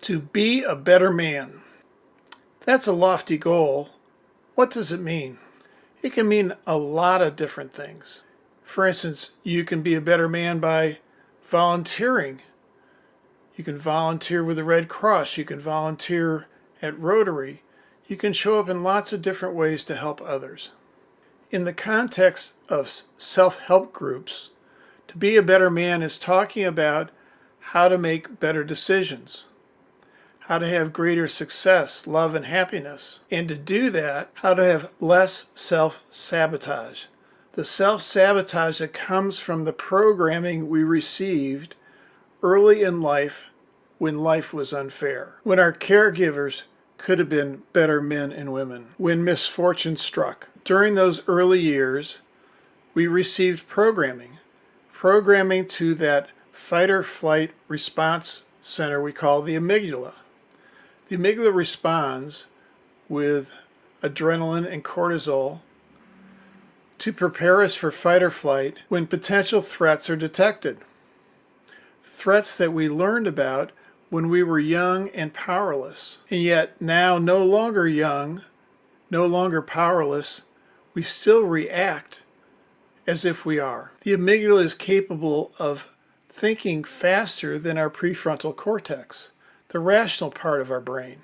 To be a better man. That's a lofty goal. What does it mean? It can mean a lot of different things. For instance, you can be a better man by volunteering. You can volunteer with the Red Cross. You can volunteer at Rotary. You can show up in lots of different ways to help others. In the context of self-help groups, to be a better man is talking about how to make better decisions, how to have greater success, love, and happiness. And to do that, how to have less self-sabotage. The self-sabotage that comes from the programming we received early in life when life was unfair, when our caregivers could have been better men and women, when misfortune struck. During those early years, we received programming to that fight or flight response center we call the amygdala. The amygdala responds with adrenaline and cortisol to prepare us for fight or flight when potential threats are detected. Threats that we learned about when we were young and powerless. And yet now, no longer young, no longer powerless, we still react as if we are. The amygdala is capable of thinking faster than our prefrontal cortex, the rational part of our brain.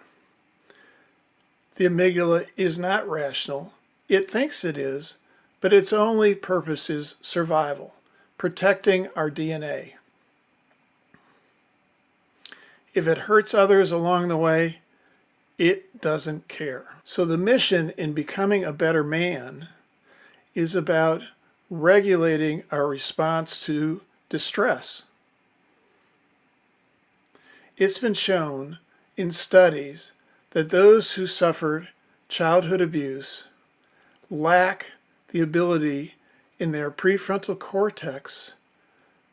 The amygdala is not rational. It thinks it is, but its only purpose is survival, protecting our DNA. If it hurts others along the way, it doesn't care. So the mission in becoming a better man is about regulating our response to distress. It's been shown in studies that those who suffered childhood abuse lack the ability in their prefrontal cortex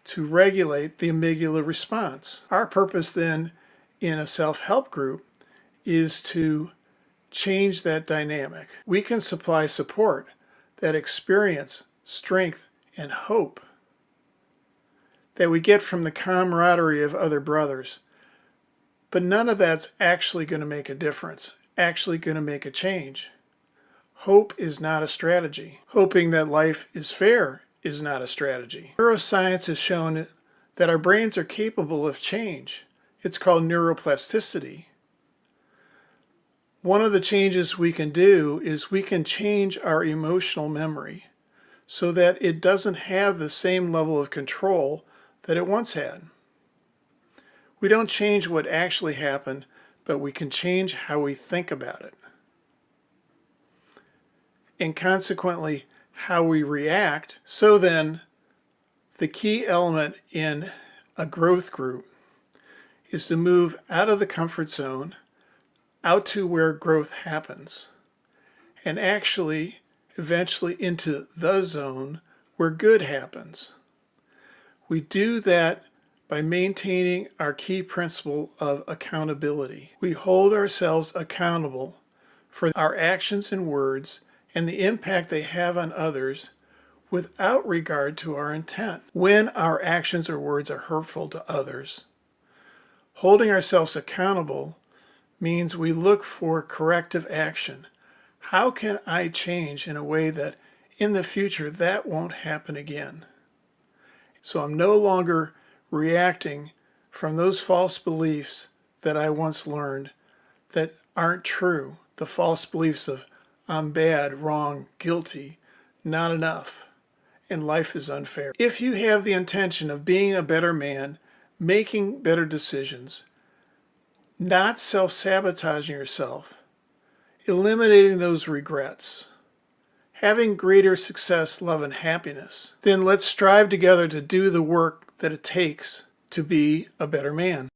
to regulate the amygdala response. Our purpose then in a self-help group is to change that dynamic. We can supply support, that experience, strength, and hope that we get from the camaraderie of other brothers. But none of that's actually going to make a difference, actually going to make a change. Hope is not a strategy. Hoping that life is fair is not a strategy. Neuroscience has shown that our brains are capable of change. It's called neuroplasticity. One of the changes we can do is we can change our emotional memory so that it doesn't have the same level of control that it once had. We don't change what actually happened, but we can change how we think about it. And consequently, how we react. So then, the key element in a growth group is to move out of the comfort zone, out to where growth happens, and actually, eventually into the zone where good happens. We do that by maintaining our key principle of accountability. We hold ourselves accountable for our actions and words and the impact they have on others without regard to our intent. When our actions or words are hurtful to others, holding ourselves accountable means we look for corrective action. How can I change in a way that in the future that won't happen again? So I'm no longer reacting from those false beliefs that I once learned that aren't true. The false beliefs of I'm bad, wrong, guilty, not enough, and life is unfair. If you have the intention of being a better man, making better decisions, not self-sabotaging yourself, eliminating those regrets, having greater success, love, and happiness, then let's strive together to do the work that it takes to be a better man.